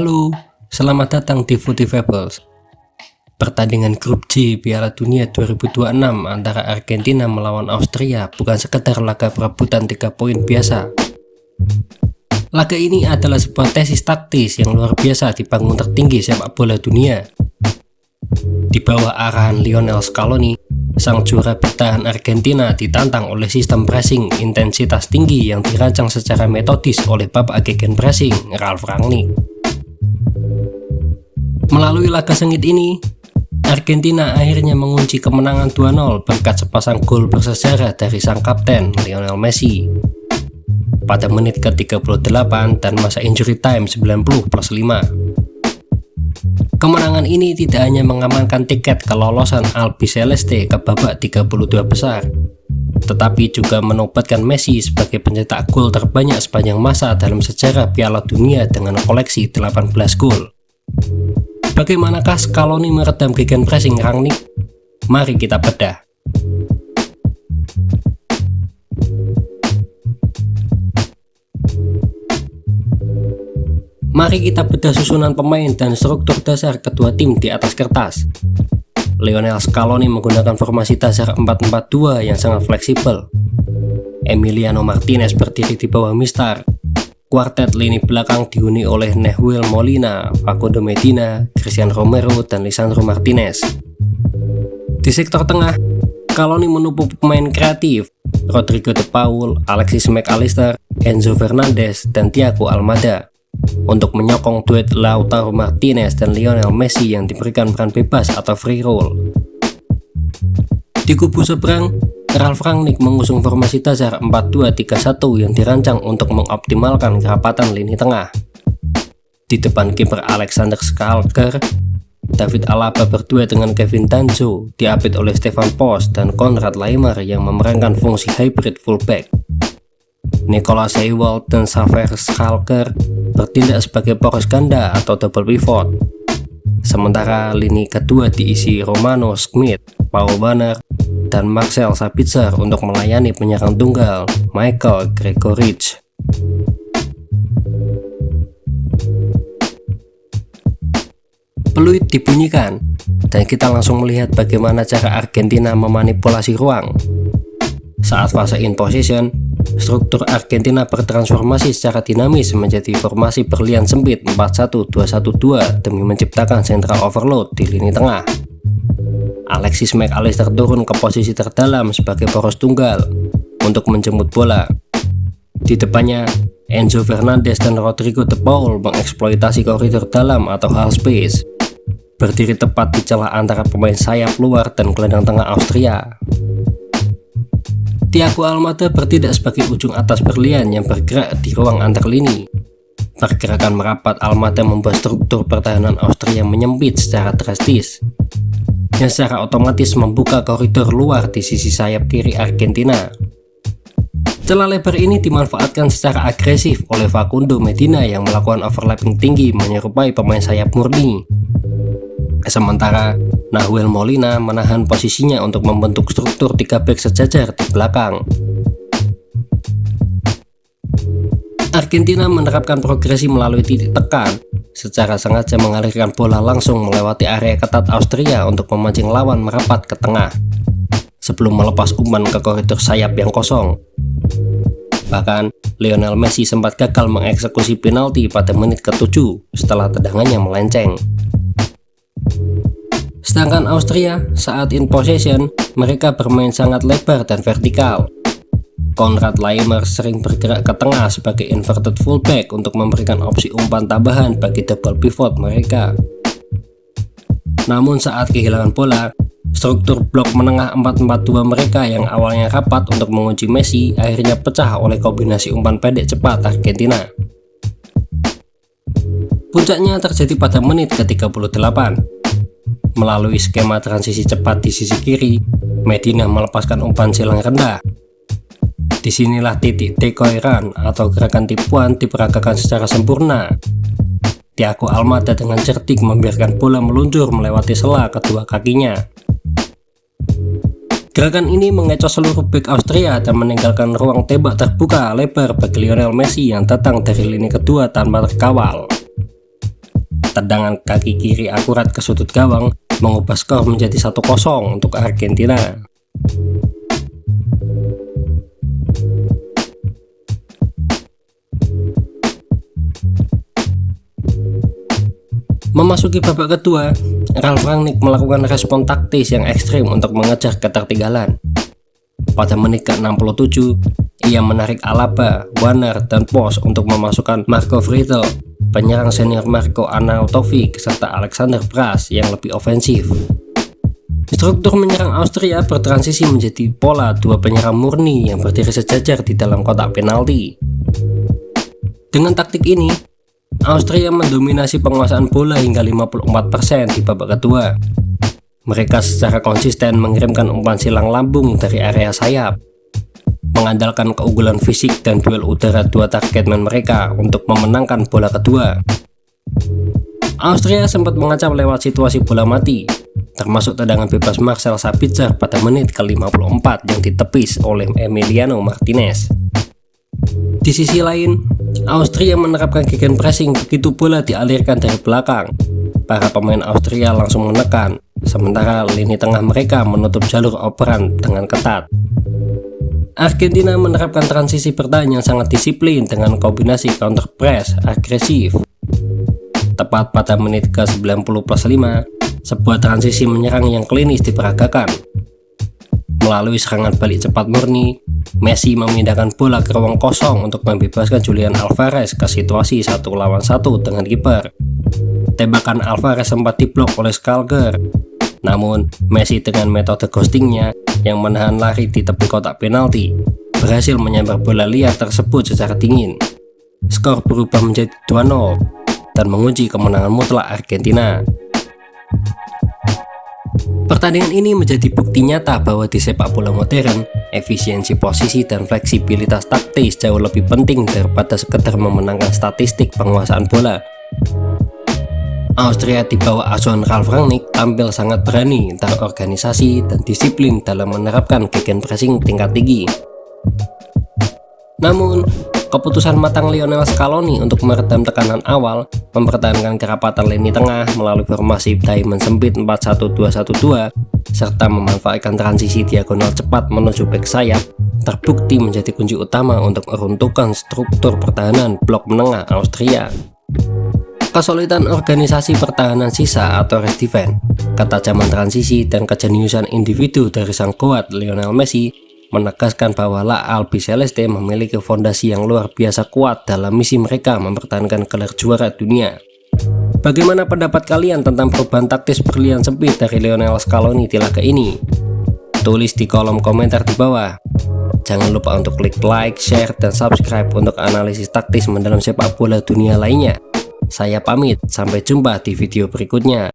Halo, selamat datang di Footivables. Pertandingan grup G Piala Dunia 2026 antara Argentina melawan Austria bukan sekedar laga perebutan 3 poin biasa. Laga ini adalah sebuah tesis taktis yang luar biasa di panggung tertinggi sepak bola dunia. Di bawah arahan Lionel Scaloni, sang juara bertahan Argentina ditantang oleh sistem pressing intensitas tinggi yang dirancang secara metodis oleh bapak gegenpressing Ralf Rangnick. Melalui laga sengit ini, Argentina akhirnya mengunci kemenangan 2-0 berkat sepasang gol bersejarah dari sang kapten Lionel Messi pada menit ke-38 dan masa injury time 90+5. Kemenangan ini tidak hanya mengamankan tiket kelolosan Albiceleste ke babak 32 besar, tetapi juga menobatkan Messi sebagai pencetak gol terbanyak sepanjang masa dalam sejarah Piala Dunia dengan koleksi 18 gol. Bagaimanakah Scaloni meredam gegenpressing Rangnick? Mari kita bedah. Mari kita bedah susunan pemain dan struktur dasar kedua tim di atas kertas. Lionel Scaloni menggunakan formasi dasar 4-4-2 yang sangat fleksibel. Emiliano Martinez berdiri di bawah Mistar. Kuartet lini belakang dihuni oleh Nahuel Molina, Facundo Medina, Cristian Romero, dan Lisandro Martinez. Di sektor tengah, Scaloni menumpu pemain kreatif Rodrigo de Paul, Alexis Mac Allister, Enzo Fernandez, dan Thiago Almada untuk menyokong duet Lautaro Martinez dan Lionel Messi yang diberikan peran bebas atau free roll. Di kubu seberang, Ralf Rangnick mengusung formasi dasar 4-2-3-1 yang dirancang untuk mengoptimalkan kerapatan lini tengah. Di depan kiper Alexander Schalker, David Alaba berdua dengan Kevin Danso, diapit oleh Stefan Post dan Konrad Laimer yang memerankan fungsi hybrid fullback. Nicolas Seiwald dan Xaver Schalker bertindak sebagai poros ganda atau double pivot. Sementara lini kedua diisi Romano Schmidt, Paul Banner, dan Marcel Sabitzer untuk melayani penyerang tunggal Michael Gregoritsch. Peluit dibunyikan, dan kita langsung melihat bagaimana cara Argentina memanipulasi ruang. Saat fase in possession, struktur Argentina bertransformasi secara dinamis menjadi formasi berlian sempit 4-1-2-1-2 demi menciptakan central overload di lini tengah. Alexis Mac Allister turun ke posisi terdalam sebagai poros tunggal untuk menjemput bola. Di depannya, Enzo Fernandez dan Rodrigo de Paul mengeksploitasi koridor dalam atau half space, berdiri tepat di celah antara pemain sayap luar dan gelandang tengah Austria. Thiago Almada bertindak sebagai ujung atas berlian yang bergerak di ruang antar lini. Pergerakan merapat Almada membuat struktur pertahanan Austria menyempit secara drastis, yang secara otomatis membuka koridor luar di sisi sayap kiri Argentina. Celah lebar ini dimanfaatkan secara agresif oleh Facundo Medina yang melakukan overlapping tinggi menyerupai pemain sayap murni. Sementara Nahuel Molina menahan posisinya untuk membentuk struktur 3 back sejajar di belakang. Argentina menerapkan progresi melalui titik tekan, secara sengaja mengalirkan bola langsung melewati area ketat Austria untuk memancing lawan merapat ke tengah, sebelum melepas umpan ke koridor sayap yang kosong. Bahkan, Lionel Messi sempat gagal mengeksekusi penalti pada menit ke-7 setelah tendangannya melenceng. Sedangkan Austria, saat in possession, mereka bermain sangat lebar dan vertikal. Konrad Laimer sering bergerak ke tengah sebagai inverted fullback untuk memberikan opsi umpan tambahan bagi double pivot mereka. Namun saat kehilangan bola, struktur blok menengah 4-4-2 mereka yang awalnya rapat untuk mengunci Messi akhirnya pecah oleh kombinasi umpan pendek cepat Argentina. Puncaknya terjadi pada menit ke-38. Melalui skema transisi cepat di sisi kiri, Medina melepaskan umpan silang rendah. Disinilah titik decoy run atau gerakan tipuan diperagakan secara sempurna. Thiago Almada dengan cerdik membiarkan bola meluncur melewati sela kedua kakinya. Gerakan ini mengecoh seluruh bek Austria dan meninggalkan ruang tembak terbuka lebar bagi Lionel Messi yang datang dari lini kedua tanpa terkawal. Tendangan kaki kiri akurat ke sudut gawang mengubah skor menjadi 1-0 untuk Argentina. Memasuki babak kedua, Ralf Rangnick melakukan respon taktis yang ekstrim untuk mengejar ketertinggalan. Pada menit ke-67, ia menarik Alaba, Werner, dan Posch untuk memasukkan Marco Friedel, penyerang senior Marko Arnautovic, serta Alexander Braz yang lebih ofensif. Struktur menyerang Austria bertransisi menjadi pola dua penyerang murni yang berdiri sejajar di dalam kotak penalti. Dengan taktik ini, Austria mendominasi penguasaan bola hingga 54% di babak kedua. Mereka secara konsisten mengirimkan umpan silang lambung dari area sayap, mengandalkan keunggulan fisik dan duel udara dua targetman mereka untuk memenangkan bola kedua. Austria sempat mengacau lewat situasi bola mati, termasuk tendangan bebas Marcel Sabitzer pada menit ke-54 yang ditepis oleh Emiliano Martinez. Di sisi lain, Austria menerapkan gegenpressing begitu bola dialirkan dari belakang. Para pemain Austria langsung menekan, sementara lini tengah mereka menutup jalur operan dengan ketat. Argentina menerapkan transisi bertahan yang sangat disiplin dengan kombinasi counter press agresif. Tepat pada menit ke-90+5, sebuah transisi menyerang yang klinis diperagakan. Melalui serangan balik cepat murni, Messi memindahkan bola ke ruang kosong untuk membebaskan Julian Alvarez ke situasi 1 lawan 1 dengan kiper. Tembakan Alvarez sempat diblok oleh Skalger, namun Messi dengan metode ghostingnya yang menahan lari di tepi kotak penalti berhasil menyambar bola liar tersebut secara dingin. Skor berubah menjadi 2-0 dan mengunci kemenangan mutlak Argentina. Pertandingan ini menjadi bukti nyata bahwa di sepak bola modern, efisiensi posisi dan fleksibilitas taktis jauh lebih penting daripada sekedar memenangkan statistik penguasaan bola. Austria di bawah asuhan Ralf Rangnick tampil sangat berani, terorganisasi, dan disiplin dalam menerapkan gegenpressing tingkat tinggi. Namun, keputusan matang Lionel Scaloni untuk meredam tekanan awal, mempertahankan kerapatan lini tengah melalui formasi diamond sempit 4-1-2-1-2, serta memanfaatkan transisi diagonal cepat menuju bek sayap, terbukti menjadi kunci utama untuk meruntuhkan struktur pertahanan blok menengah Austria. Kesulitan organisasi pertahanan sisa atau rest defense, ketajaman transisi, dan kejeniusan individu dari sang kuat Lionel Messi menegaskan bahwa La Albiceleste memiliki fondasi yang luar biasa kuat dalam misi mereka mempertahankan gelar juara dunia. Bagaimana pendapat kalian tentang perubahan taktis berlian sempit dari Lionel Scaloni di laga ini? Tulis di kolom komentar di bawah. Jangan lupa untuk klik like, share, dan subscribe untuk analisis taktis mendalam sepak bola dunia lainnya. Saya pamit, sampai jumpa di video berikutnya.